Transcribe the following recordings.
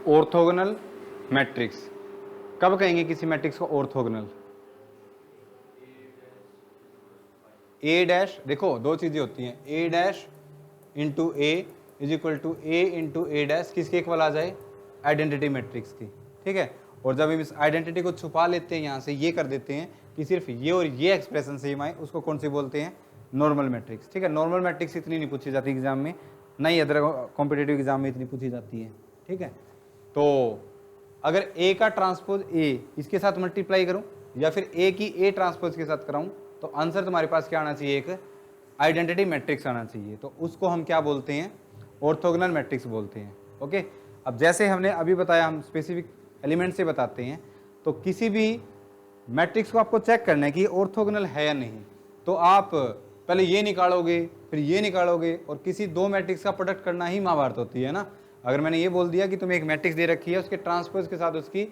Orthogonal matrix. कब कहेंगे किसी मैट्रिक्स को ऑर्थोगोनल? ए डैश, देखो दो चीजें होती हैं, A dash into A is equal to A into A dash, किसके इक्वल आ जाए? आइडेंटिटी मैट्रिक्स की, ठीक है। और जब हम इस आइडेंटिटी को छुपा लेते हैं यहाँ से, ये कर देते हैं कि सिर्फ ये और ये एक्सप्रेशन सेम आए, उसको कौन सी बोलते हैं? नॉर्मल मैट्रिक्स, ठीक है। नॉर्मल मैट्रिक्स इतनी नहीं पूछी जाती एग्जाम में, नहीं अदर कॉम्पिटेटिव एग्जाम में इतनी पूछी जाती है, ठीक है। तो अगर ए का ट्रांसपोज ए इसके साथ मल्टीप्लाई करूं या फिर ए की ए ट्रांसपोज के साथ कराऊं, तो आंसर तुम्हारे पास क्या आना चाहिए? एक आइडेंटिटी मैट्रिक्स आना चाहिए। तो उसको हम क्या बोलते हैं? ऑर्थोगोनल मैट्रिक्स बोलते हैं, ओके। अब जैसे हमने अभी बताया, हम स्पेसिफिक एलिमेंट से बताते हैं। तो किसी भी मैट्रिक्स को आपको चेक करना है कि ऑर्थोगोनल है या नहीं, तो आप पहले ये निकालोगे फिर ये निकालोगे, और किसी दो मैट्रिक्स का प्रोडक्ट करना ही महाभारत होती है ना। अगर मैंने ये बोल दिया कि तुम्हें एक मैट्रिक्स दे रखी है, उसके ट्रांसपोज के साथ उसकी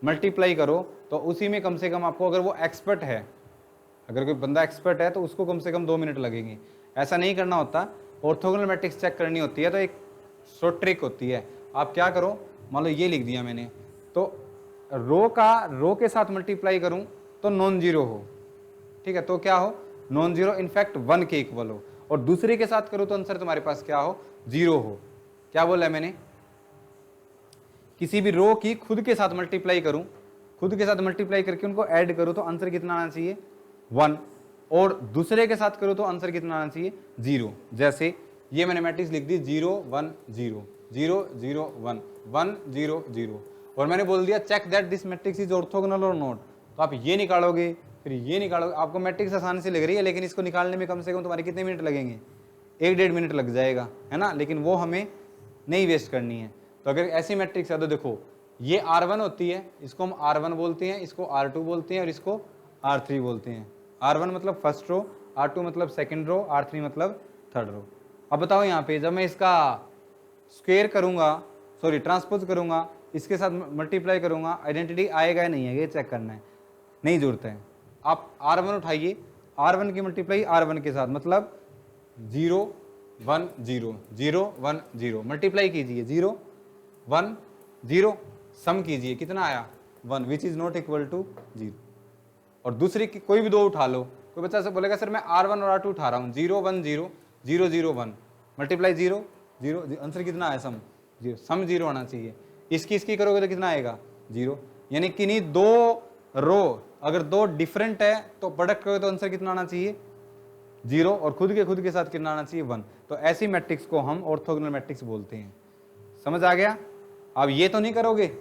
मल्टीप्लाई करो, तो उसी में कम से कम आपको, अगर वो एक्सपर्ट है, अगर कोई बंदा एक्सपर्ट है, तो उसको कम से कम 2 मिनट लगेंगे। ऐसा नहीं करना होता। ऑर्थोगोनल मैट्रिक्स चेक करनी होती है तो एक शॉर्ट ट्रिक होती है। आप क्या करो, मान लो ये लिख दिया मैंने, तो रो के साथ मल्टीप्लाई करूं तो नॉन जीरो हो, ठीक है। तो क्या हो? नॉन जीरो, इनफैक्ट 1 के इक्वल हो। और दूसरे के साथ करूं तो आंसर तुम्हारे पास क्या हो? 0 हो। क्या बोला है मैंने? किसी भी रो की खुद के साथ मल्टीप्लाई करूं, खुद के साथ मल्टीप्लाई करके उनको ऐड करूं तो आंसर कितना आना चाहिए? 1। और दूसरे के साथ करूं तो आंसर कितना आना चाहिए? 0। जैसे ये मैंने मैट्रिक्स लिख दी 0 1 0 0 0 1 1 0 0, और मैंने बोल दिया check that this matrix is orthogonal और नॉट। तो आप ये निकालोगे फिर ये निकालोगे। आपको मैट्रिक्स आसानी से लग रही है, लेकिन इसको निकालने में कम से कम तुम्हारे कितने मिनट लगेंगे? 1-1.5 मिनट लग जाएगा, है ना। लेकिन वो हमें नहीं वेस्ट करनी है। तो अगर ऐसी मैट्रिक्स है तो देखो, ये R1 होती है, इसको हम R1 बोलते हैं, इसको R2 बोलते हैं, और इसको R3 बोलते हैं। R1 मतलब फर्स्ट रो, R2 मतलब सेकंड रो, R3 मतलब थर्ड रो। अब बताओ यहाँ पे जब मैं इसका स्क्वायर करूंगा, सॉरी ट्रांसपोज करूंगा, इसके साथ मल्टीप्लाई करूंगा, आइडेंटिटी आएगा या नहीं है, ये चेक करना है। नहीं जरूरत है। आप R1 उठाइए, R1 की मल्टीप्लाई R1 के साथ, मतलब 0 1 0 0 1 0, मल्टीप्लाई कीजिए 0 1 0, सम कीजिए, कितना आया? 1, which is not equal to 0। और दूसरी की कोई भी दो उठा लो। कोई बच्चा से बोलेगा सर मैं R1 और R2 उठा रहा हूँ, 0 1 0 0 0 1, मल्टीप्लाई 0 0, आंसर कितना आया? सम 0, सम 0 आना चाहिए। इसकी करोगे तो कितना आएगा? 0। यानी किन्हीं दो रो अगर दो डिफरेंट है तो प्रोडक्ट करोगे तो आंसर कितना आना चाहिए? 0, और खुद के साथ कितना आना चाहिए? 1। तो ऐसी मैट्रिक्स को हम ऑर्थोगोनल मैट्रिक्स बोलते हैं। समझ आ गया? अब ये तो नहीं करोगे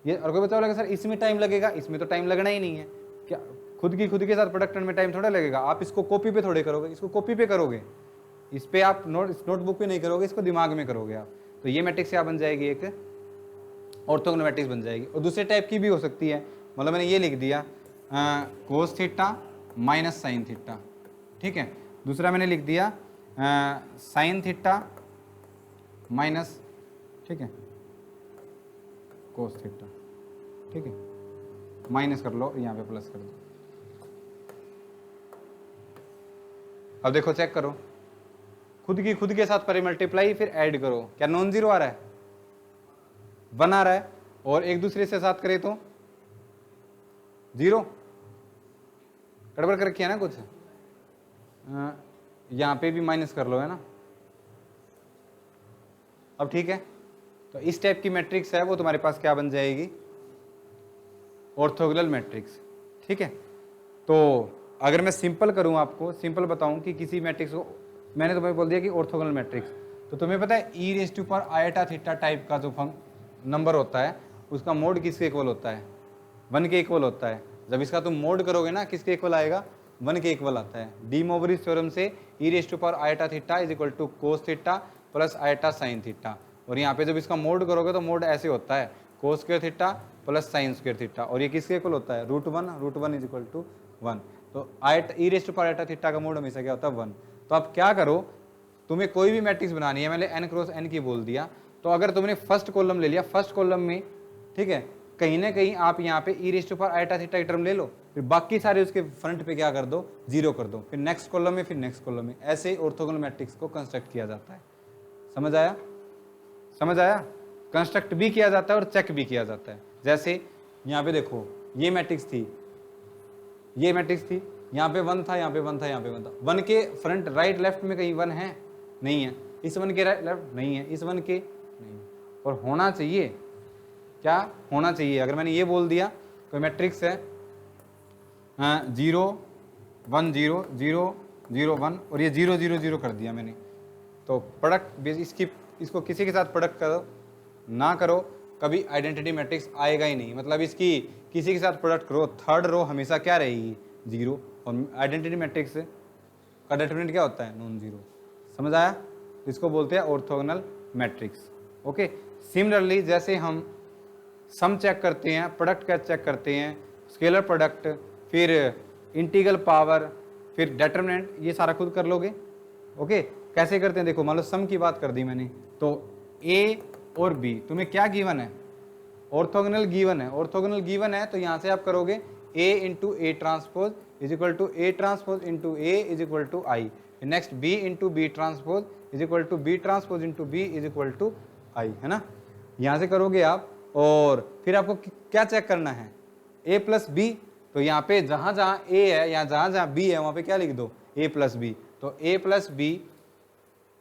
ये, और कोई बच्चा बोलेगा सर इसमें टाइम लगेगा, इसमें तो टाइम लगना ही नहीं है। क्या खुद के साथ प्रोडक्ट में टाइम थोड़ा लगेगा? आप इसको कॉपी पे थोड़े करोगे, इसको कॉपी पे करोगे, इस पे आप नोटबुक पे नहीं करोगे, इसको दिमाग में करोगे आप। तो ये मैट्रिक्स क्या बन जाएगी? एक ऑर्थोगोनल मैट्रिक्स बन जाएगी। और दूसरे टाइप की भी हो सकती है, मतलब मैंने ये लिख दिया cos theta minus sine theta, ठीक है। दूसरा मैंने लिख दिया साइन थीटा माइनस, ठीक है, कोस थीटा, ठीक है, माइनस कर लो, यहाँ पे प्लस कर दो। अब देखो चेक करो, खुद के साथ परे मल्टीप्लाई फिर ऐड करो, क्या नॉन जीरो आ रहा है? 1 आ रहा है। और एक दूसरे से साथ करे तो 0, गड़बड़ कर रखी है ना कुछ। यहाँ पे भी माइनस कर लो, है ना। अब ठीक है, तो इस टाइप की मैट्रिक्स है वो तुम्हारे पास क्या बन जाएगी? ऑर्थोगोनल मैट्रिक्स, ठीक है। तो अगर मैं सिंपल करूं, आपको सिंपल बताऊं कि किसी मैट्रिक्स को, मैंने तुम्हें बोल दिया कि ऑर्थोगोनल मैट्रिक्स, तो तुम्हें पता है e raise to power iota theta type का जो नंबर होता है उसका मोड किसके इक्वल होता है? 1 के इक्वल होता है। जब इसका तुम मोड करोगे ना, किसके इक्वल आएगा? 1 के इक्वल आता है। डी मोवरिज थ्योरम से e raise to power iota theta is equal to cos theta plus iota sine theta. और यहाँ पे जब इसका मोड करोगे तो मोड ऐसे होता है, cos square theta plus sine square theta, और ये किसके इक्वल होता है? √1 इज इक्वल टू 1। तो iota e raise to power iota theta का मोड हमेशा क्या होता है? 1। तो आप क्या करो, तुम्हें कोई भी मैट्रिक्स बनानी है, मैंने n क्रॉस n की बोल दिया, तो अगर तुमने फर्स्ट कॉलम ले लिया, फर्स्ट कॉलम में, ठीक है, कहीं ना कहीं आप यहाँ पे e raise to power iota theta की टर्म ले लो, फिर बाकी सारे उसके फ्रंट पे क्या कर दो? 0 कर दो, फिर नेक्स्ट कॉलम में, फिर नेक्स्ट कॉलम में। ऐसे ऑर्थोगोनल मैट्रिक्स को कंस्ट्रक्ट किया जाता है। समझ आया? समझ आया? कंस्ट्रक्ट भी किया जाता है और चेक भी किया जाता है। जैसे यहाँ पे देखो, ये मैट्रिक्स थी, ये मैट्रिक्स थी, यहाँ पे 1 था, यहाँ पे 1 था, यहाँ पे 1 था। 1 के फ्रंट राइट लेफ्ट में कहीं 1 है? नहीं है। इस 1 के राइट लेफ्ट नहीं है, इस 1 के नहीं है। और होना चाहिए, क्या होना चाहिए? अगर मैंने ये बोल दिया कोई मैट्रिक्स है 0 1 0 0 0 1 और ये 0 0 0 कर दिया मैंने, तो प्रोडक्ट इसको किसी के साथ प्रोडक्ट करो ना करो, कभी आइडेंटिटी मैट्रिक्स आएगा ही नहीं। मतलब इसकी किसी के साथ प्रोडक्ट करो, थर्ड रो हमेशा क्या रहेगी? 0। और आइडेंटिटी मैट्रिक्स का डिटरमिनेंट क्या होता है? Non zero. समझ आया? इसको बोलते हैं ऑर्थोगोनल मैट्रिक्स। ओके। सिमिलरली जैसे हम सम चेक करते हैं, प्रोडक्ट का चेक करते हैं, स्केलर प्रोडक्ट, फिर इंटीग्रल पावर, फिर डिटरमिनेंट, ये सारा खुद कर लोगे। ओके। कैसे करते हैं? देखो, मान लो सम की बात कर दी मैंने, तो ए और बी तुम्हें क्या गिवन है? ऑर्थोगोनल गिवन है। ऑर्थोगोनल गिवन है तो यहाँ से आप करोगे A into A transpose is equal to A transpose into A is equal to I. Next B into B transpose is equal to B transpose into B is equal to I, है ना? यहाँ से करोगे आप, और फिर आपको क्या चेक करना है? ए प्लस बी। तो यहाँ पे जहाँ जहाँ ए है या जहाँ जहाँ बी है वहाँ पे क्या लिख दो? A plus b. तो a plus B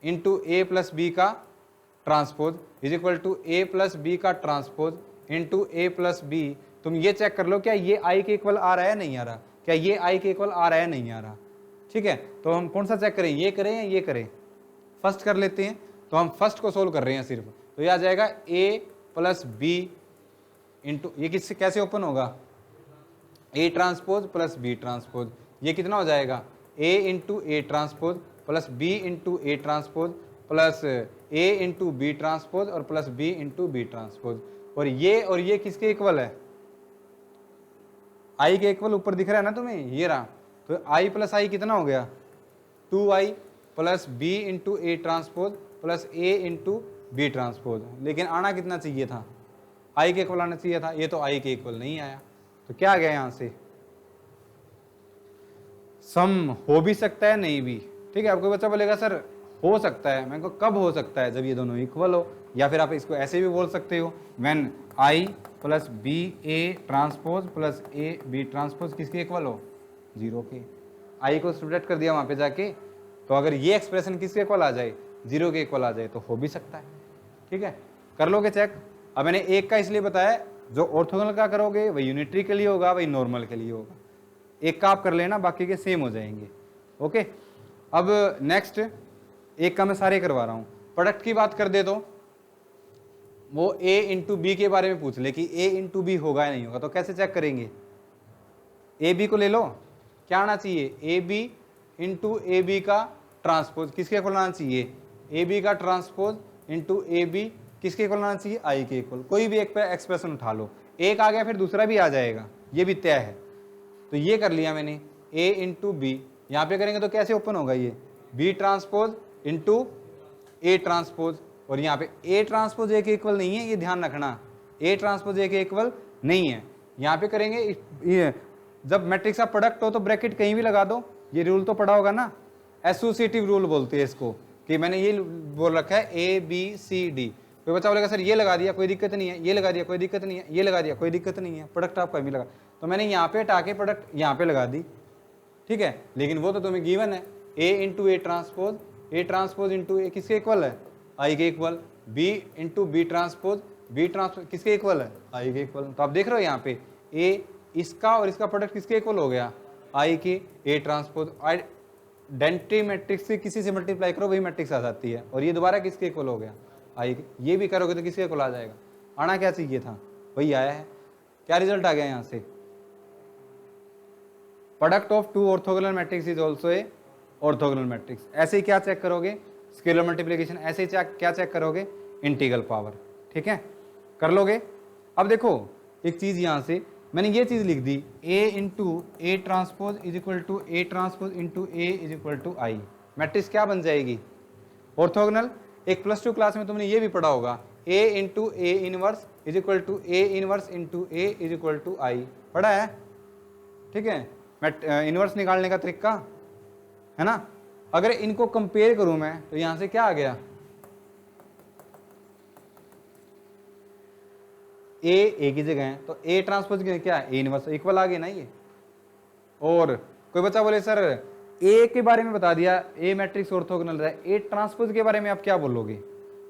into a plus B का transpose is equal to a plus B का transpose into a plus b. तुम ये चेक कर लो क्या ये आई के इक्वल आ रहा है नहीं आ रहा? क्या ये आई के इक्वल आ रहा है नहीं आ रहा? ठीक है, तो हम कौन सा चेक करें? ये करें या ये करें? फर्स्ट कर लेते हैं। तो हम फर्स्ट को सोल्व कर रहे हैं सिर्फ, तो ये आ जाएगा ए प्लस बी इंटू, ये किससे कैसे ओपन होगा? A transpose plus B transpose. ये कितना हो जाएगा? A into A transpose plus B into A transpose plus A into B transpose और plus B into B transpose. और ये किसके इक्वल है? आई के इक्वल ऊपर दिख रहा है ना तुम्हें, ये रहा। तो आई प्लस आई कितना हो गया? 2i प्लस बी इंटू ए ट्रांसपोज प्लस ए इंटू बी ट्रांसपोज। लेकिन आना कितना चाहिए था? आई के इक्वल आना चाहिए था। ये तो आई के इक्वल नहीं आया, तो क्या आ गया यहाँ से? सम हो भी सकता है, नहीं भी। ठीक है, आपको बच्चा बोलेगा सर हो सकता है। मैं कब हो सकता है? जब ये दोनों इक्वल हो। या फिर आप इसको ऐसे भी बोल सकते हो, when I plus b a transpose plus A b transpose किसके इक्वल हो? 0 के। आई को सब्ट्रैक्ट कर दिया वहाँ पे जाके, तो अगर ये एक्सप्रेशन किसके इक्वल आ जाए? 0 के इक्वल आ जाए, तो हो भी सकता है। ठीक है, कर लोगे चेक। अब मैंने एक का इसलिए बताया, जो ऑर्थोगोनल का करोगे वही यूनिटरी के लिए होगा, वही नॉर्मल के लिए होगा। एक का आप कर लेना, बाकी के सेम हो जाएंगे। ओके। अब नेक्स्ट, एक का मैं सारे करवा रहा हूँ। प्रोडक्ट की बात कर दे तो वो ए इंटू बी के बारे में पूछ ले कि ए इंटू बी होगा या नहीं होगा, तो कैसे चेक करेंगे? ए बी को ले लो, क्या आना चाहिए? A b into a b का ट्रांसपोज किसके इक्वल आना चाहिए? ए बी का ट्रांसपोज इंटू ए बी किसके इक्वल आना चाहिए? आई के इक्वल। कोई भी एक पे एक्सप्रेशन उठा लो, एक आ गया फिर दूसरा भी आ जाएगा, ये भी तय है। तो ये कर लिया मैंने, ए इंटू बी। यहाँ पे करेंगे तो कैसे ओपन होगा? ये बी ट्रांसपोज इंटू ए ट्रांसपोज। और यहाँ पे ए ट्रांसपोज ए के इक्वल नहीं है, ये ध्यान रखना, ए ट्रांसपोज ए के इक्वल नहीं है। यहाँ पे करेंगे, ये जब मैट्रिक्स का प्रोडक्ट हो तो ब्रैकेट कहीं भी लगा दो, ये रूल तो पढ़ा होगा ना, एसोसिएटिव रूल बोलते हैं इसको, कि मैंने ये बोल रखा है ए बी सी डी। कोई बच्चा बोलेगा सर ये लगा दिया कोई दिक्कत नहीं है, ये लगा दिया कोई दिक्कत नहीं है, ये लगा दिया कोई दिक्कत नहीं है, प्रोडक्ट आप कहीं लगा, तो मैंने यहाँ पे हटा के प्रोडक्ट यहाँ पे लगा दी। ठीक है, लेकिन वो तो तुम्हें गिवन है, ए into A transpose into a किसके इक्वल है? आई के इक्वल। बी इंटू बी ट्रांसपोज किसके इक्वल है? आई के इक्वल। तो आप देख रहे हो यहाँ पे ए, इसका और इसका प्रोडक्ट किसके इक्वल हो गया? आई के। ए ट्रांसपोज आइडेंटिटी मैट्रिक्स से किसी से मल्टीप्लाई करो वही मैट्रिक्स आ जाती है, और ये दोबारा किसके इक्वल हो गया? आई के। ये भी करोगे तो किसके इक्वल आ जाएगा? आना क्या चाहिए था? वही आया है। क्या रिजल्ट आ गया यहाँ से? Product of two orthogonal matrix is also a orthogonal matrix. ऐसे ही क्या चेक करोगे? Scalar multiplication. ऐसे ही क्या चेक करोगे? Integral power. ठीक है, कर लोगे। अब देखो एक चीज, यहाँ से मैंने ये चीज लिख दी, A into A transpose is equal to A transpose into A is equal to I. Matrix क्या बन जाएगी? ऑर्थोगोनल। एक +2 क्लास में तुमने ये भी पढ़ा होगा, A into A inverse is equal to A inverse into A is equal to I, पढ़ा है? ठीक है, इनवर्स निकालने का तरीका है ना। अगर इनको कंपेयर करूं मैं तो यहां से क्या आ गया? ए की जगह है, तो ए ट्रांसपोज क्या है, ए इनवर्स इक्वल आ गया ना ये। और कोई बच्चा बोले सर ए के बारे में बता दिया, ए मैट्रिक्स ऑर्थोगोनल है, ए ट्रांसपोज के बारे में आप क्या बोलोगे?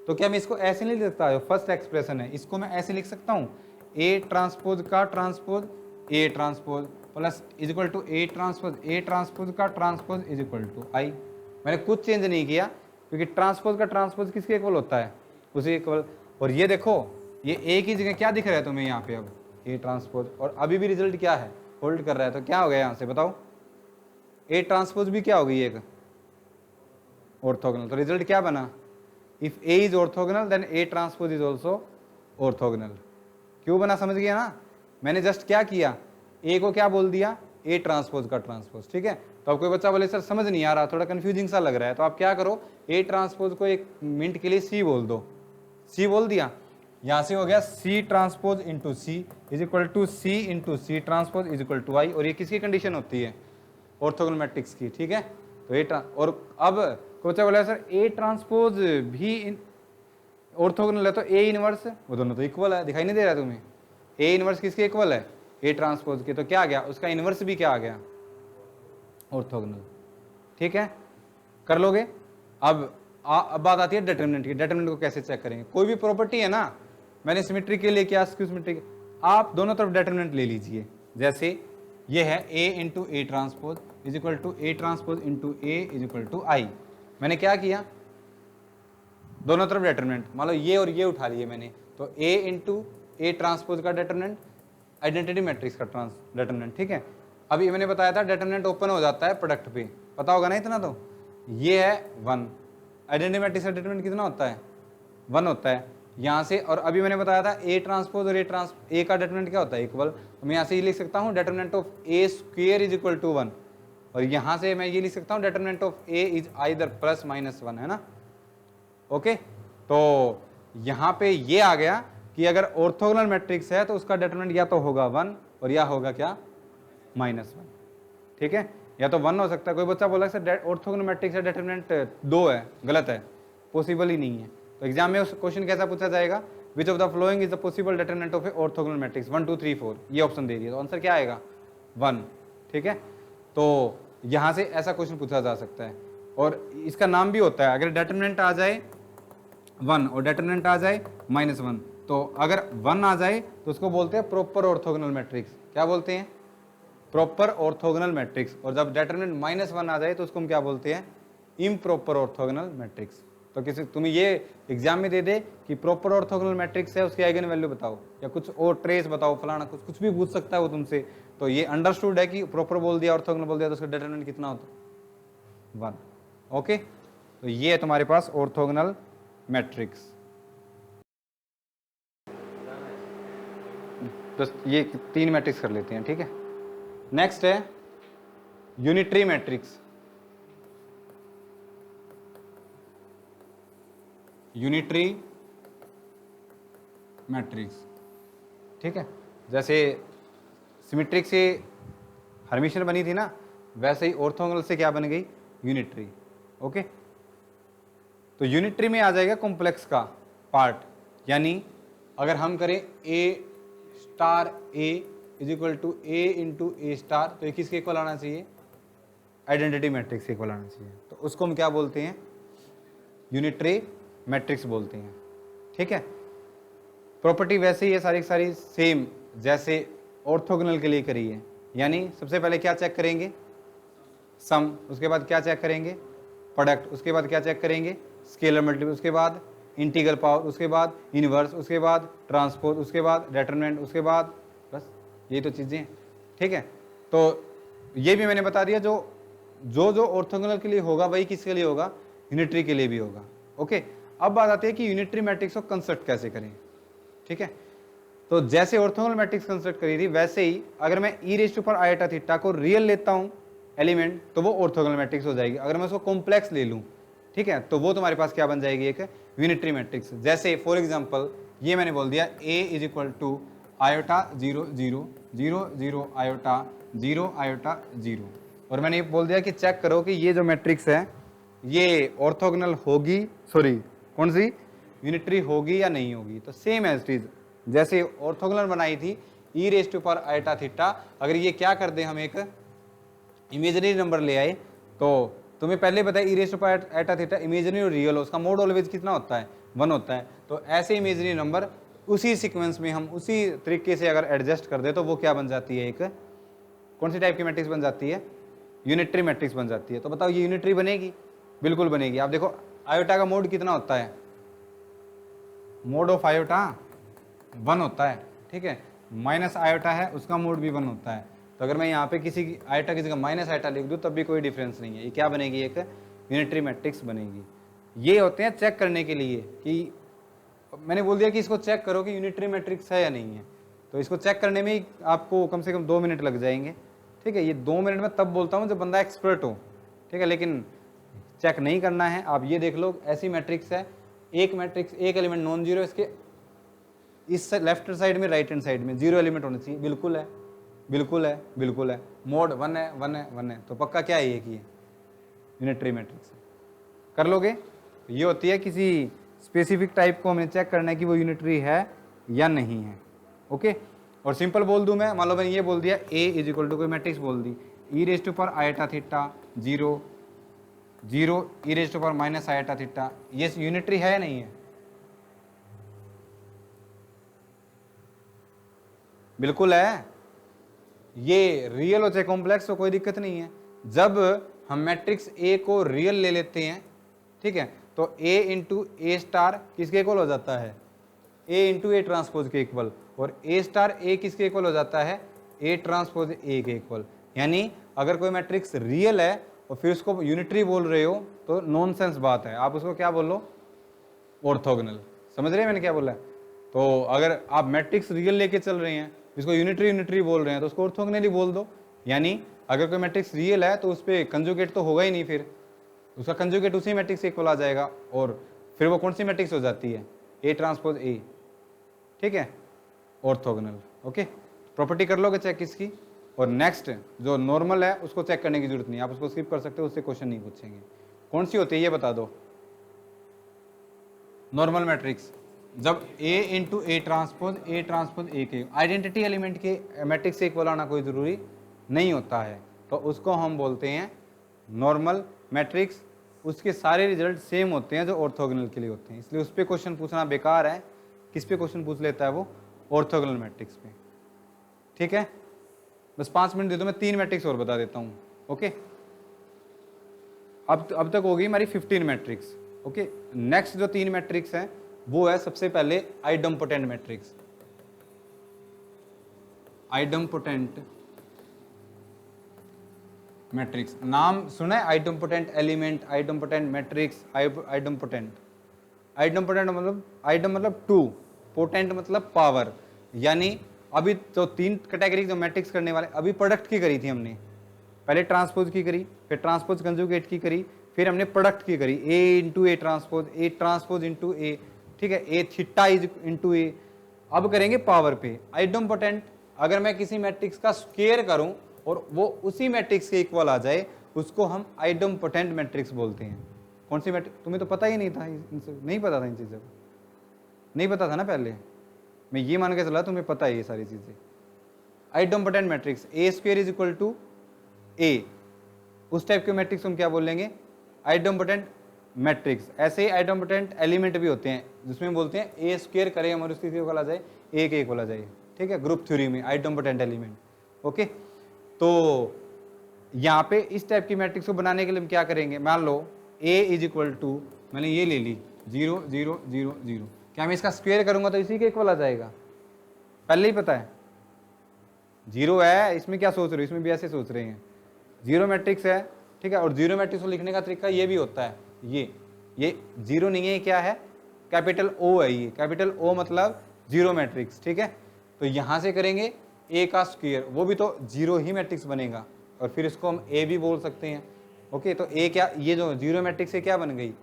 तो क्या मैं इसको ऐसे नहीं लिख सकता? फर्स्ट एक्सप्रेशन है, इसको मैं ऐसे लिख सकता हूँ, ए ट्रांसपोज का transpose A transpose plus is equal to A transpose का transpose is equal to I. मैंने कुछ चेंज नहीं किया, क्योंकि ट्रांसपोज का ट्रांसपोज किसके इक्वल होता है, उसी इक्वल। और ये देखो, ये ए की जगह क्या दिख रहा है तुम्हें यहाँ पे, अब ए ट्रांसपोज, और अभी भी रिजल्ट क्या है, होल्ड कर रहा है। तो क्या हो गया यहाँ से बताओ, ए ट्रांसपोज भी क्या हो गई, एक ऑर्थोगोनल। तो रिजल्ट क्या बना, if A is orthogonal then A transpose is also orthogonal. क्यों बना, समझ गया ना? मैंने जस्ट क्या किया, ए को क्या बोल दिया, ए ट्रांसपोज का ट्रांसपोज, ठीक है। तो अब कोई बच्चा बोले सर समझ नहीं आ रहा, थोड़ा कंफ्यूजिंग सा लग रहा है, तो आप क्या करो, ए ट्रांसपोज को एक मिनट के लिए सी बोल दो, सी बोल दिया, यहां से हो गया C transpose into C is equal to C into C transpose is equal to I. और ये किसकी कंडीशन होती है, ऑर्थोगोनल मैट्रिक्स की, ठीक है। तो ए और अब कोई बच्चा बोला सर ए ट्रांसपोज भी ऑर्थोगोनल है, तो ए इनवर्स, वो दोनों तो इक्वल है, दिखाई नहीं दे रहा तुम्हें, ए इनवर्स किसके इक्वल है, ए ट्रांसपोज के। तो क्या आ गया, उसका इनवर्स भी क्या आ गया, ऑर्थोगोनल, ठीक है, कर लोगे। अब बात आती है डिटरमिनेंट की। डिटरमिनेंट को कैसे चेक करेंगे, कोई भी प्रॉपर्टी है ना, मैंने सिमेट्री के लिए किया, स्क्यू सिमेट्री, आप दोनों तरफ डिटरमिनेंट ले लीजिए। जैसे ये है ए into A transpose is equal to A transpose into A is equal to I. मैंने क्या किया, दोनों तरफ डिटरमिनेंट, मान लो ये और ये उठा लिए मैंने, तो ए इंटू ए ट्रांसपोज का डिटरमिनेंट, आइडेंटिटी मैट्रिक्स का डिटरमिनेंट, ठीक है। अभी मैंने बताया था डिटरमिनेंट ओपन हो जाता है प्रोडक्ट पे, पता होगा ना इतना। तो ये है 1, आइडेंटिटी मैट्रिक्स का डिटरमिनेंट कितना होता है, 1 होता है यहाँ से। और अभी मैंने बताया था ए ट्रांसपोज और ए का डिटरमिनेंट क्या होता है, इक्वल। तो मैं यहाँ से ये लिख सकता हूँ determinant of A square is equal to 1, और यहाँ से मैं ये लिख सकता हूँ determinant of A is either plus minus 1, है ना। ओके, तो यहाँ पे ये आ गया कि अगर ऑर्थोगोनल मैट्रिक्स है तो उसका डिटरमिनेंट या तो होगा 1 और या होगा क्या, -1, ठीक है। या तो 1 हो सकता है। कोई बच्चा बोला सर ऑर्थोगोनल मैट्रिक्स है डिटरमिनेंट 2 है, गलत है, पॉसिबल ही नहीं है। तो एग्जाम में क्वेश्चन कैसा पूछा जाएगा, which of the following is the possible determinant of A orthogonal matrix 1 2 3 4, ये ऑप्शन दे दिया, तो आंसर क्या आएगा 1, ठीक है। तो यहाँ से ऐसा क्वेश्चन पूछा जा सकता है। और इसका नाम भी होता है, अगर डिटरमिनेंट आ जाए 1 और डिटरमिनेंट आ जाए -1, तो अगर 1 आ जाए तो उसको बोलते हैं प्रॉपर ऑर्थोगोनल मैट्रिक्स। क्या बोलते हैं, प्रॉपर ऑर्थोगोनल मैट्रिक्स। और जब डिटरमिनेंट -1 आ जाए तो उसको हम क्या बोलते हैं, इम्प्रॉपर ऑर्थोगोनल मैट्रिक्स। तो किसी तुम्हें ये एग्जाम में दे दे कि प्रॉपर ऑर्थोगोनल मैट्रिक्स है, उसकी आइगन वैल्यू बताओ या कुछ और ट्रेस बताओ, फलाना कुछ भी पूछ सकता है वो तुमसे। तो ये अंडरस्टूड है कि प्रॉपर बोल दिया, ऑर्थोगोनल बोल दिया, तो उसका डिटरमिनेंट कितना होता है 1। ओके, तो ये है तुम्हारे पास ऑर्थोगोनल मैट्रिक्स। बस ये 3 मैट्रिक्स कर लेते हैं, ठीक है। नेक्स्ट है यूनिटरी मैट्रिक्स। यूनिटरी मैट्रिक्स, ठीक है। जैसे सिमेट्रिक से हर्मिशियन बनी थी ना, वैसे ही ऑर्थोगोनल से क्या बन गई, यूनिटरी। ओके, तो यूनिटरी में आ जाएगा कॉम्प्लेक्स का पार्ट, यानी अगर हम करें A star A is equal to A into A star, तो ये किसके इक्वल आना चाहिए, आइडेंटिटी मैट्रिक्स के इक्वल आना चाहिए। तो उसको हम क्या बोलते हैं, यूनिटरी मैट्रिक्स बोलते हैं, ठीक है। प्रॉपर्टी वैसे ही है सारी की सारी सेम जैसे ऑर्थोगोनल के लिए करी है, यानी सबसे पहले क्या चेक करेंगे, सम, उसके बाद क्या चेक करेंगे, प्रोडक्ट, उसके बाद क्या चेक करेंगे, स्केलर मल्टीपल, उसके बाद इंटीग्रल पावर, उसके बाद इनवर्स, उसके बाद ट्रांसपोज, उसके बाद डिटरमिनेंट, उसके बाद बस यही तो चीज़ें हैं, ठीक है। तो ये भी मैंने बता दिया, जो ऑर्थोगोनल के लिए होगा वही किसके लिए होगा, यूनिटरी के लिए भी होगा। ओके, अब बात आती है कि यूनिटरी मैट्रिक्स को कंस्ट्रक्ट कैसे करें, ठीक है। तो जैसे ऑर्थोगोनल मैट्रिक्स कंस्ट्रक्ट करी थी वैसे ही अगर मैं e raise to power iota theta को रियल लेता हूं एलिमेंट, तो वो ऑर्थोगोनल मैट्रिक्स हो जाएगी। अगर मैं उसको कॉम्प्लेक्स ले लूं, ठीक है, तो वो तुम्हारे पास क्या बन जाएगी, एक यूनिटरी मैट्रिक्स। जैसे फॉर एग्जांपल ये मैंने बोल दिया A is equal to iota 0 0 0 0 iota 0 iota 0, और मैंने ये बोल दिया कि चेक करो कि ये जो मैट्रिक्स है ये ऑर्थोगोनल होगी, सॉरी कौन सी, यूनिटरी होगी या नहीं होगी। तो सेम एज इट इज जैसे ऑर्थोगोनल बनाई थी E raise to power iota theta, अगर ये क्या कर दे हम एक इमेजनरी नंबर ले आए, तो तुम्हें पहले पता है E raise to power iota theta imaginary और रियल, उसका मोड ऑलवेज कितना होता है 1 होता है। तो ऐसे इमेजनरी नंबर उसी सीक्वेंस में हम उसी तरीके से अगर एडजस्ट कर दे तो वो क्या बन जाती है, एक कौन सी टाइप की मैट्रिक्स बन जाती है, यूनिटरी मैट्रिक्स बन जाती है। तो बताओ ये यूनिटरी बनेगी, बिल्कुल बनेगी। आप देखो आयोटा का मोड कितना होता है, मोड ऑफ आयोटा 1 होता है, ठीक है, माइनस आयोटा है उसका मोड भी 1 होता है। तो अगर मैं यहाँ पे किसी आयोटा की जगह माइनस आयोटा लिख दूँ तब भी कोई डिफरेंस नहीं है, ये क्या बनेगी, एक यूनिटरी मैट्रिक्स बनेगी। ये होते हैं चेक करने के लिए कि मैंने बोल दिया कि इसको चेक करो कि यूनिटरी मैट्रिक्स है या नहीं है, तो इसको चेक करने में ही आपको कम से कम 2 मिनट लग जाएंगे, ठीक है। ये 2 मिनट में तब बोलता हूँ जब बंदा एक्सपर्ट हो, ठीक है, लेकिन चेक नहीं करना है। आप ये देख लो, ऐसी मैट्रिक्स है, एक मैट्रिक्स एक एलिमेंट नॉन जीरो, इसके इस लेफ्ट साइड में राइट हैंड साइड में 0 एलिमेंट होना चाहिए, बिल्कुल है, बिल्कुल है, बिल्कुल है, मोड 1 है, 1 है, 1 है, तो पक्का क्या है ये कि यूनिटरी मैट्रिक्स कर लोगे। ये होती है किसी स्पेसिफिक टाइप को हमें चेक करना है कि वो यूनिटरी है या नहीं है, ओके। और सिंपल बोल दूं मैं, मान लो मैंने ये बोल दिया A इज इक्वल टू कोई मैट्रिक्स बोल दी E raise to power iota theta 0 0 E raise to power minus iota theta, ये यूनिटरी है या नहीं है, बिल्कुल है। ये रियल हो चाहे कॉम्प्लेक्स हो कोई दिक्कत नहीं है। जब हम मैट्रिक्स A को रियल ले लेते हैं, ठीक है, तो A इंटू ए स्टार किसके इक्वल हो जाता है, A इंटू ए ट्रांसपोज के इक्वल, और A स्टार A किसके इक्वल हो जाता है, A ट्रांसपोज A के इक्वल। यानी अगर कोई मैट्रिक्स रियल है और फिर उसको यूनिटरी बोल रहे हो तो नॉनसेंस बात है, आप उसको क्या बोल लो, ऑर्थोगोनल। समझ रहे हैं मैंने क्या बोला है। तो अगर आप मैट्रिक्स रियल लेके चल रहे हैं, इसको यूनिटरी यूनिटरी बोल रहे हैं, तो उसको ऑर्थोगोनली बोल दो। यानी अगर कोई मैट्रिक्स रियल है तो उस पर कंजुगेट तो होगा ही नहीं, फिर उसका कंजुगेट उसी मैट्रिक्स से इक्वल आ जाएगा, और फिर वो कौन सी मैट्रिक्स हो जाती है, A ट्रांसपोज A, ठीक है, ऑर्थोगोनल। ओके, प्रॉपर्टी कर लोगे चेक इसकी। और नेक्स्ट जो नॉर्मल है उसको चेक करने की जरूरत नहीं, आप उसको स्किप कर सकते हो, उससे क्वेश्चन नहीं पूछेंगे। कौन सी होती है ये बता दो, नॉर्मल मैट्रिक्स जब A into A transpose A के आइडेंटिटी एलिमेंट के मैट्रिक्स से इक्वल आना कोई ज़रूरी नहीं होता है, तो उसको हम बोलते हैं नॉर्मल मैट्रिक्स। उसके सारे रिजल्ट सेम होते हैं जो ऑर्थोगोनल के लिए होते हैं, इसलिए उस पर क्वेश्चन पूछना बेकार है। किस पे क्वेश्चन पूछ लेता है वो, ऑर्थोगोनल मैट्रिक्स पे, ठीक है। बस 5 मिनट दे दो, मैं 3 मैट्रिक्स और बता देता हूँ, ओके। अब तक हो गई हमारी 15 मैट्रिक्स, ओके। नेक्स्ट जो 3 मैट्रिक्स हैं वो है सबसे पहले आइडम्पोटेंट मैट्रिक्स। आइडम्पोटेंट मैट्रिक्स नाम सुना है, आइडम्पोटेंट एलिमेंट, आइडम्पोटेंट मैट्रिक्स, आइडम्पोटेंट। आइडम्पोटेंट मतलब आइडम मतलब 2, पोटेंट मतलब पावर। यानी अभी तो 3 कैटेगरी जो मैट्रिक्स करने वाले, अभी प्रोडक्ट की करी थी हमने, पहले ट्रांसपोज की करी, फिर ट्रांसपोज कंजुगेट की करी, फिर हमने प्रोडक्ट की करी, A into A transpose into A, ठीक है, A theta is into A. अब करेंगे पावर पे। आइडम्पोटेंट, अगर मैं किसी मैट्रिक्स का स्क्वायर करूं और वो उसी मैट्रिक्स के इक्वल आ जाए, उसको हम आइडम्पोटेंट मैट्रिक्स बोलते हैं। कौन सी मैट्रिक्स, तुम्हें तो पता ही नहीं था, नहीं पता था इन चीज़ों को, नहीं पता था ना पहले, मैं ये मान के चला तुम्हें पता है ये सारी चीज़ें। Idempotent matrix A square is equal to A, उस टाइप के मैट्रिक्स हम क्या बोलेंगे, आइडम्पोटेंट मैट्रिक्स। ऐसे ही आइडम्पोटेंट एलिमेंट भी होते हैं जिसमें बोलते हैं A स्क्वायर करें हम और उसके इक्वल आ जाए, A के इक्वल आ जाए, ठीक है, ग्रुप थ्योरी में आइडम्पोटेंट एलिमेंट, ओके। तो यहाँ पे इस टाइप की मैट्रिक्स को बनाने के लिए हम क्या करेंगे, मान लो A इज इक्वल टू, मैंने ये ले ली 0 0 0 0, क्या मैं इसका स्क्वायर करूंगा तो इसी के इक्वल आ जाएगा, पहले ही पता है 0 है, इसमें क्या सोच रहे हो, इसमें भी ऐसे सोच रहे हैं, 0 मैट्रिक्स है, ठीक है। और 0 मैट्रिक्स को लिखने का तरीका ये भी होता है, ये 0 नहीं है, क्या है, कैपिटल O है, ये कैपिटल O मतलब 0 मैट्रिक्स, ठीक है। तो यहाँ से करेंगे A का स्क्वायर, वो भी तो 0 ही मैट्रिक्स बनेगा, और फिर इसको हम A भी बोल सकते हैं, ओके। तो A क्या, ये जो 0 मैट्रिक्स से क्या बन गई,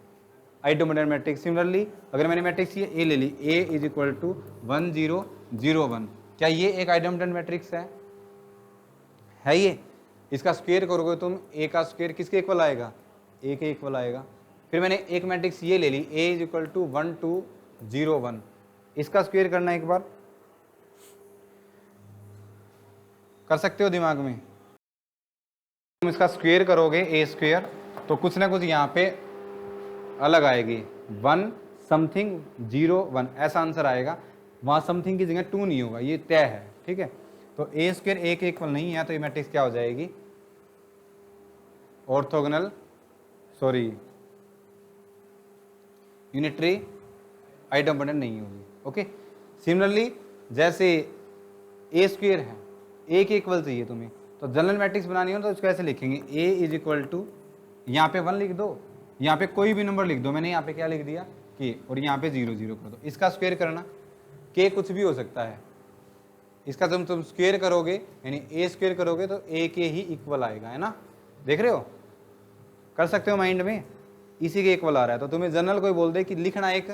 आइडम्पोटेंट मैट्रिक्स। सिमिलरली अगर मैंने मैट्रिक्स ये A ले ली, A इज इक्वल टू 1 0 0 1, क्या ये एक आइडम्पोटेंट मैट्रिक्स है ये। इसका स्क्वायर करोगे तुम, A का स्क्वायर किसके इक्वल आएगा, A के इक्वल आएगा। फिर मैंने एक मैट्रिक्स ये ले ली, A इज इक्वल टू 1 2 0 1, इसका स्क्वायर करना एक बार कर सकते हो दिमाग में। तुम इसका स्क्वायर करोगे ए स्क्वायर तो कुछ ना कुछ यहाँ पे अलग आएगी, 1 समथिंग 0 1 ऐसा आंसर आएगा। वहाँ समथिंग की जगह 2 नहीं होगा, ये तय है, ठीक है। तो ए स्क्वायर ए के इक्वल नहीं है, तो ये मैट्रिक्स क्या हो जाएगी, ऑर्थोगोनल, सॉरी यूनिटरी आइडेंटिटी नहीं होगी। ओके, सिमिलरली जैसे ए स्क्वायर है, ए के इक्वल चाहिए तुम्हें, तो जनरल मैट्रिक्स बनानी हो तो इसको ऐसे लिखेंगे, ए इज इक्वल टू, यहाँ पे 1 लिख दो, यहाँ पे कोई भी नंबर लिख दो, मैंने यहाँ पे क्या लिख दिया के, और यहाँ पे 0 0 कर दो। इसका स्क्वायर करना, के कुछ भी हो सकता है, इसका तुम स्क्वायर करोगे यानी ए स्क्वायर करोगे तो ए के ही इक्वल आएगा, है ना, देख रहे हो, कर सकते हो माइंड में, इसी के इक्वल आ रहा है। तो तुम्हें जनरल कोई बोल दे कि लिखना एक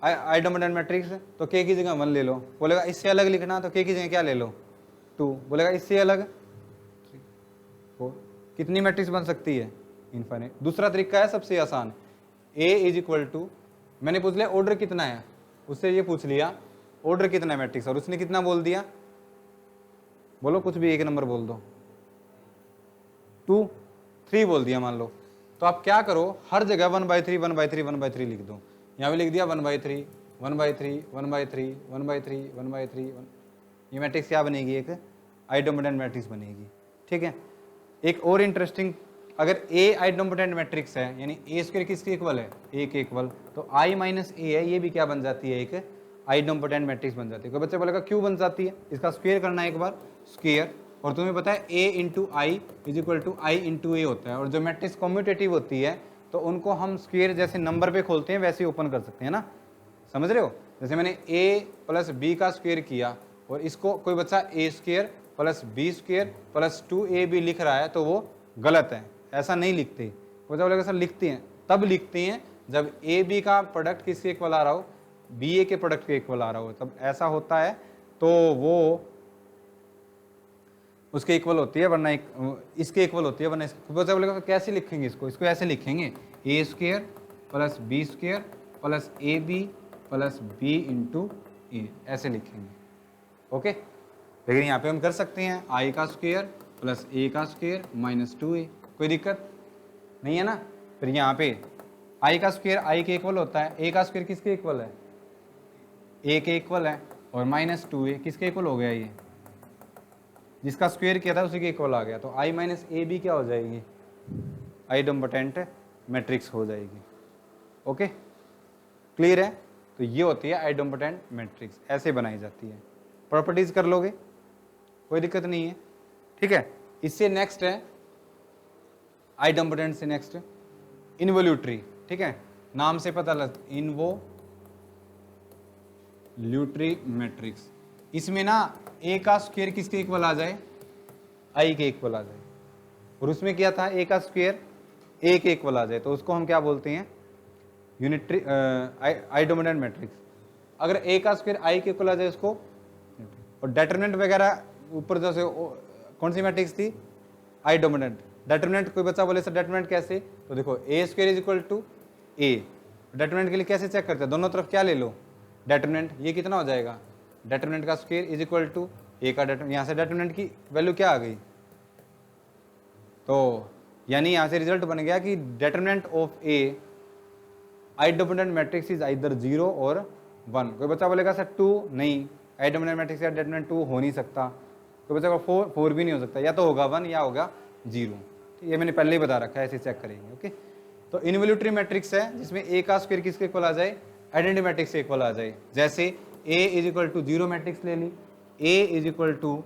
आइडेंटिटी मैट्रिक्स, तो के की जगह 1 ले लो, बोलेगा इससे अलग लिखना, तो के की जगह क्या ले लो 2, बोलेगा इससे अलग 3 4, कितनी मैट्रिक्स बन सकती है, इनफाइनाइट। दूसरा तरीका है सबसे आसान, ए इज इक्वल टू, मैंने पूछ लिया ऑर्डर कितना है, उससे ये पूछ लिया ऑर्डर कितना है मैट्रिक्स, और उसने कितना बोल दिया, बोलो कुछ भी एक नंबर बोल दो, 2 3 बोल दिया मान लो, तो आप क्या करो, हर जगह 1/3 1/3 1/3 लिख दो। यहाँ भी लिख दिया 1/3 1/3 1/3 1/3 1/3, ये मैट्रिक्स क्या बनेगी, एक आइडेंटिटी मैट्रिक्स बनेगी, ठीक है। एक और इंटरेस्टिंग, अगर ए आइडेंटिटी मैट्रिक्स है यानी ए स्क्वायर किसके इक्वल है, ए के इक्वल, तो आई माइनस ए है, ये भी क्या बन जाती है, एक आइडेंटिटी मैट्रिक्स बन जाती है। कोई बच्चा बोलेगा क्यों बन जाती है, इसका स्क्वायर करना है एक बार, स्क्वायर, और तुम्हें पता है a into I is equal to I into A होता है, और जो मैट्रिक्स कॉम्यूटेटिव होती है तो उनको हम स्क्वायर जैसे नंबर पे खोलते हैं वैसे ओपन कर सकते हैं ना, समझ रहे हो। जैसे मैंने a प्लस बी का स्क्वायर किया, और इसको कोई बच्चा A square plus B square plus 2ab लिख रहा है तो वो गलत है, ऐसा नहीं लिखते। वो जब बोलेगा सर लिखते हैं, तब लिखते हैं जब ए बी का प्रोडक्ट किसके इक्वल आ रहा हो, बी ए के प्रोडक्ट के इक्वल आ रहा हो, तब ऐसा होता है, तो वो उसके इक्वल होती है, वरना इसके इक्वल होती है, वरना इसके। बोलेगा कैसे लिखेंगे इसको, इसको ऐसे लिखेंगे, A square plus B square plus A B plus B into A, ऐसे लिखेंगे, ओके। लेकिन यहाँ पे हम कर सकते हैं आई का स्क्वायर प्लस ए का स्क्वायर माइनस 2a, कोई दिक्कत नहीं है ना। फिर यहाँ पे आई का स्क्वायर आई के इक्वल होता है, ए का स्क्वायर किसके इक्वल है, ए के इक्वल है, और माइनस 2a किसके इक्वल हो गया, ये जिसका स्क्वायर किया था उसी के इक्वल आ गया, तो आई माइनस ए बी क्या हो जाएगी, आइडेंटिटी मैट्रिक्स हो जाएगी, ओके, क्लियर है। तो ये होती है आइडेंटिटी मैट्रिक्स, ऐसे बनाई जाती है, प्रॉपर्टीज कर लोगे कोई दिक्कत नहीं है, ठीक है। इससे नेक्स्ट है आइडेंटिटी से नेक्स्ट इन्वोल्यूटरी, ठीक है, नाम से पता लग, इन्वोल्यूटरी मैट्रिक्स। इसमें ना ए का स्क्वायर किसके इक्वल आ जाए, आई के इक्वल आ जाए, और उसमें क्या था, ए का स्क्वायर ए के इक्वल आ जाए, तो उसको हम क्या बोलते हैं, यूनिटरी आइडेंटिटी मैट्रिक्स। अगर ए का स्क्वायर आई के इक्वल आ जाए उसको, और डेटरमिनेंट वगैरह ऊपर जैसे कौन सी मैट्रिक्स थी, आइडेंटिटी। डेटरमिनेंट कोई बच्चा बोले सर डेटरमिनेंट कैसे, तो देखो A square is equal to A, determinant के लिए कैसे चेक करते हैं, दोनों तरफ क्या ले लो डेटरमिनेंट, ये कितना हो जाएगा, डेटरमिनेंट का स्क्वायर इज इक्वल टू ए का डेटरमिनेंट, यहाँ से डेटरमिनेंट की वैल्यू क्या आ गई, तो यानी यहाँ से रिजल्ट बन गया कि determinant of A identity matrix is either 0 और 1। कोई बच्चा बोलेगा सर 2 नहीं, आइडेंटिटी मैट्रिक्स का डेटरमिनेंट 2 हो नहीं सकता, कोई बच्चा को 4 भी नहीं हो सकता, या तो होगा 1 या होगा 0, तो ये मैंने पहले ही बता रखा है, ऐसे चेक करेंगे, ओके। तो इन्वोल्यूटरी मैट्रिक्स है जिसमें ए का स्क्वायर किसके इक्वल आ जाए, आइडेंटिटी मैट्रिक्स से इक्वल आ जाए। जैसे A is equal to 0 matrix ले ली, A is equal to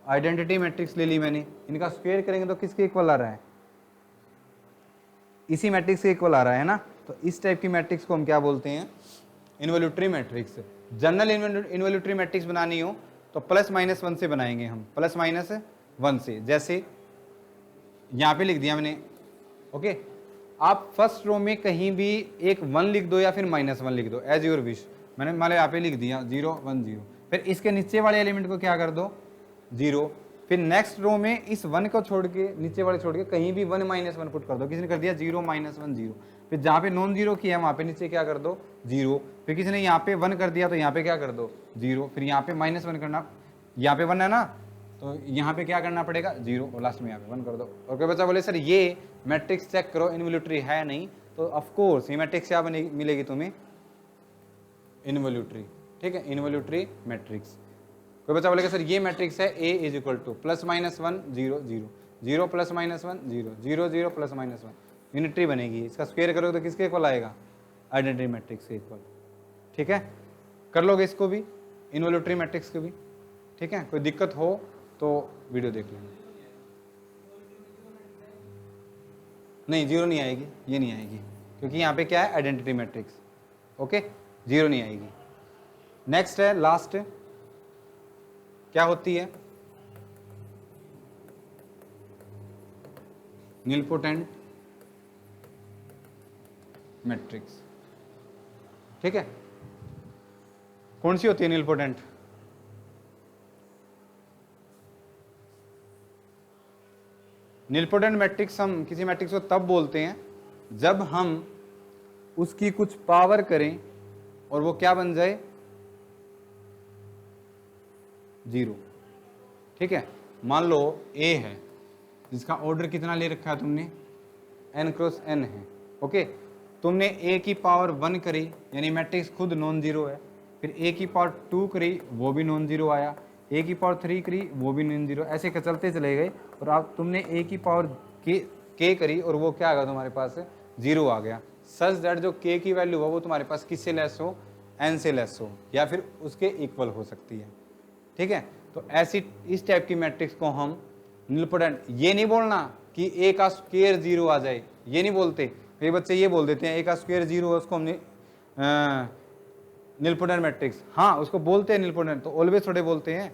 identity matrix ले ली मैंने, इनका स्क्वायर करेंगे तो किसके इक्वल आ रहा है, इसी मैट्रिक्स के इक्वल आ रहा है ना। तो इस टाइप की मैट्रिक्स को हम क्या बोलते हैं, involutory matrix. General involutory matrix बनानी हो तो +-1 से बनाएंगे हम, +-1 से। जैसे यहाँ पे लिख दिया मैंने, ओके। आप फर्स्ट रो में कहीं भी एक 1 लिख दो या फिर -1 लिख दो, एज योर विश। मैंने मान लो यहाँ पे लिख दिया 0 1 0, फिर इसके नीचे वाले एलिमेंट को क्या कर दो 0, फिर नेक्स्ट रो में इस 1 को छोड़ के, नीचे वाले छोड़ के कहीं भी 1 -1 पुट कर दो। किसी ने कर दिया 0 -1 0, फिर जहाँ पे नॉन जीरो किया है वहाँ पे नीचे क्या कर दो 0, फिर किसी ने यहाँ पे 1 कर दिया तो यहाँ पे क्या कर दो 0, फिर यहाँ पे -1 करना, यहाँ पे 1 है ना, तो यहाँ पे क्या करना पड़ेगा 0 और लास्ट में यहाँ पे 1 कर दो। और कोई बच्चा बोले सर ये मैट्रिक्स चेक करो इन्वोल्यूटरी है नहीं, तो ऑफ कोर्स ये मैट्रिक्स क्या बनेगी मिलेगी तुम्हें इन्वोल्यूटरी, ठीक है, इन्वोल्यूटरी मैट्रिक्स। कोई बच्चा बोलेगा सर ये मैट्रिक्स है A is equal to +-1 0 0 0 +-1 0 0 0 +-1 unitary बनेगी। इसका स्क्वायर करोगे तो किसके इक्वल आएगा आइडेंटिटी मैट्रिक्स के इक्वल, ठीक है। कर लोगे इसको भी इन्वोल्यूटरी मैट्रिक्स को भी, ठीक है। कोई दिक्कत हो तो वीडियो देख लेना। नहीं 0 नहीं आएगी, ये नहीं आएगी क्योंकि यहाँ पे क्या है आइडेंटिटी मैट्रिक्स, ओके 0 नहीं आएगी। नेक्स्ट है लास्ट, क्या होती है नीलपोटेंट मैट्रिक्स, ठीक है। कौन सी होती है नीलपोटेंट? नीलपोटेंट मैट्रिक्स हम किसी मैट्रिक्स को तब बोलते हैं जब हम उसकी कुछ पावर करें और वो क्या बन जाए 0, ठीक है। मान लो A है जिसका ऑर्डर कितना ले रखा है तुमने n क्रॉस n है, ओके। तुमने A की पावर 1 करी यानी मैट्रिक्स खुद नॉन जीरो है, फिर A की पावर 2 करी वो भी नॉन जीरो आया, A की पावर 3 करी वो भी नॉन जीरो, ऐसे चलते चले गए और आप तुमने A की पावर k करी और वो क्या आ गया तुम्हारे पास 0 आ गया। सच दैट जो k की वैल्यू हो वो तुम्हारे पास किससे लेस हो n से लेस हो या फिर उसके इक्वल हो सकती है, ठीक है। तो ऐसी इस टाइप की मैट्रिक्स को हम नीलपोटेंट, ये नहीं बोलना कि A का स्क्वायर 0 आ जाए, ये नहीं बोलते। ये बच्चे ये बोल देते हैं A का स्क्वायर 0 है उसको हमने नीलपोटेंट मैट्रिक्स, हाँ उसको बोलते हैं नीलपोटेंट, तो ऑलवेज थोड़े बोलते हैं।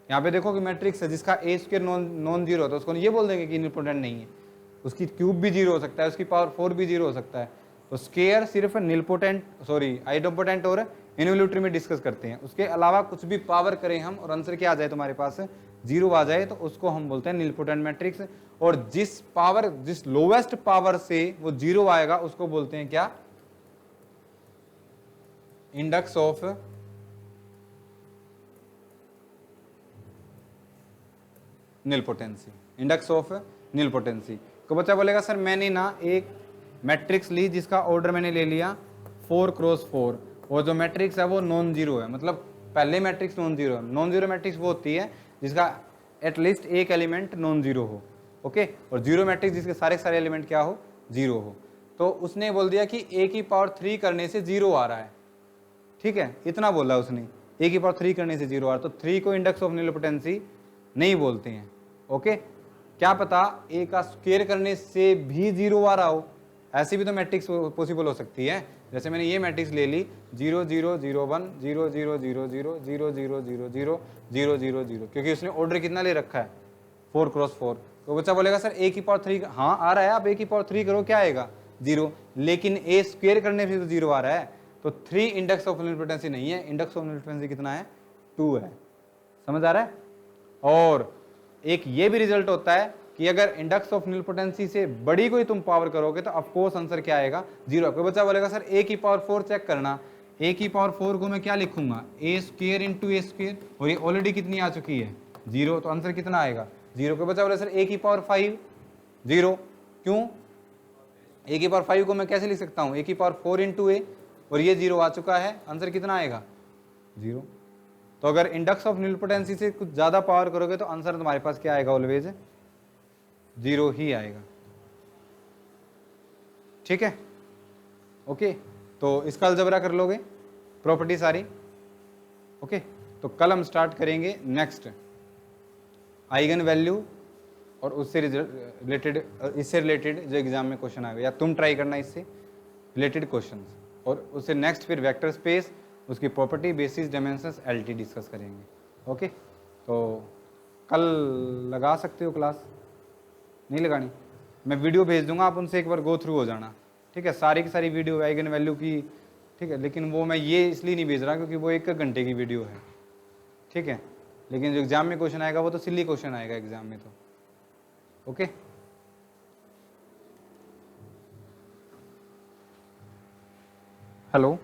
यहाँ पे देखो कि मैट्रिक्स है जिसका A स्क्वायर नॉन जीरो है तो उसको ये बोल देंगे कि नीलपोटेंट नहीं है, उसकी क्यूब भी 0 हो सकता है, उसकी पावर 4 भी 0 हो सकता है। तो स्क्वायर सिर्फ नीलपोटेंट आइडोपोटेंट और इन्वोल्यूटरी में डिस्कस करते हैं, उसके अलावा कुछ भी पावर करें हम और आंसर क्या आ जाए तुम्हारे पास 0 आ जाए तो उसको हम बोलते हैं नीलपोटेंट मैट्रिक्स। और जिस लोवेस्ट पावर से वो 0 आएगा उसको बोलते हैं क्या इंडेक्स ऑफ नीलपोटेंसी, इंडेक्स ऑफ नीलपोटेंसी। तो बच्चा बोलेगा सर मैंने ना एक मैट्रिक्स ली जिसका ऑर्डर मैंने ले लिया 4 क्रॉस 4 और जो मैट्रिक्स है वो नॉन जीरो है, मतलब पहले मैट्रिक्स नॉन जीरो है। नॉन जीरो मैट्रिक्स वो होती है जिसका एटलीस्ट एक एलिमेंट नॉन जीरो हो, ओके। और जीरो मैट्रिक्स जिसके सारे एलिमेंट क्या हो 0 हो। तो उसने बोल दिया कि A की पावर 3 करने से 0 आ रहा है, ठीक है, इतना बोला उसने, A की पावर 3 करने से 0 आ रहा है, तो 3 को इंडेक्स ऑफ नीलपोटेंसी नहीं बोलते हैं, ओके। क्या पता A का स्क्वायर करने से भी 0 आ रहा हो, ऐसी भी तो मैट्रिक्स पॉसिबल हो सकती है। जैसे मैंने ये मैट्रिक्स ले ली 0 0 0 1 0 0 0 0 0 0 0 0 0 0 0, क्योंकि उसने ऑर्डर कितना ले रखा है 4 क्रॉस 4। तो बच्चा बोलेगा सर A की पावर 3, हाँ आ रहा है, आप A की पावर 3 करो क्या आएगा 0, लेकिन A स्क्वायर करने से तो 0 आ रहा है, तो 3 इंडेक्स ऑफ नीलपोटेंसी नहीं है, इंडेक्स ऑफ नीलपोटेंसी कितना है 2 है, समझ आ रहा है। और एक ये भी रिजल्ट होता है कि अगर इंडेक्स ऑफ नीलपोटेंसी से बड़ी कोई तुम पावर करोगे तो ऑफकोर्स आंसर क्या आएगा 0। कोई बच्चा बोलेगा सर A की पावर 4 चेक करना, A की पावर 4 को मैं क्या लिखूंगा A square into A square, और ये ऑलरेडी कितनी आ चुकी है 0, तो आंसर कितना आएगा 0। कोई बच्चा बोले सर A की पावर 5 0, क्यों A की पावर 5 को मैं कैसे लिख सकता हूँ A की पावर 4 इंटू A, और ये 0 आ चुका है, आंसर कितना आएगा 0। तो अगर इंडेक्स ऑफ नीलपोटेंसी से कुछ ज़्यादा पावर करोगे तो आंसर तुम्हारे पास क्या आएगा ऑलवेज 0 ही आएगा, ठीक है, ओके। तो इसका अलजबरा कर लोगे प्रॉपर्टी सारी, ओके। तो कल हम स्टार्ट करेंगे नेक्स्ट आइगन वैल्यू और उससे रिलेटेड, इससे रिलेटेड जो एग्जाम में क्वेश्चन आएगा या तुम ट्राई करना इससे रिलेटेड क्वेश्चंस, और उससे नेक्स्ट फिर वेक्टर स्पेस, उसकी property, basis, dimensions, LT discuss करेंगे, ओके। तो कल लगा सकते हो क्लास, नहीं लगानी मैं वीडियो भेज दूंगा, आप उनसे एक बार गो थ्रू हो जाना, ठीक है, सारी की सारी वीडियो आइगन वैल्यू की, ठीक है। लेकिन वो मैं ये इसलिए नहीं भेज रहा क्योंकि वो 1 घंटे की वीडियो है, ठीक है। लेकिन जो एग्जाम में क्वेश्चन आएगा वो तो सिली क्वेश्चन आएगा एग्जाम में, तो ओके। हेलो।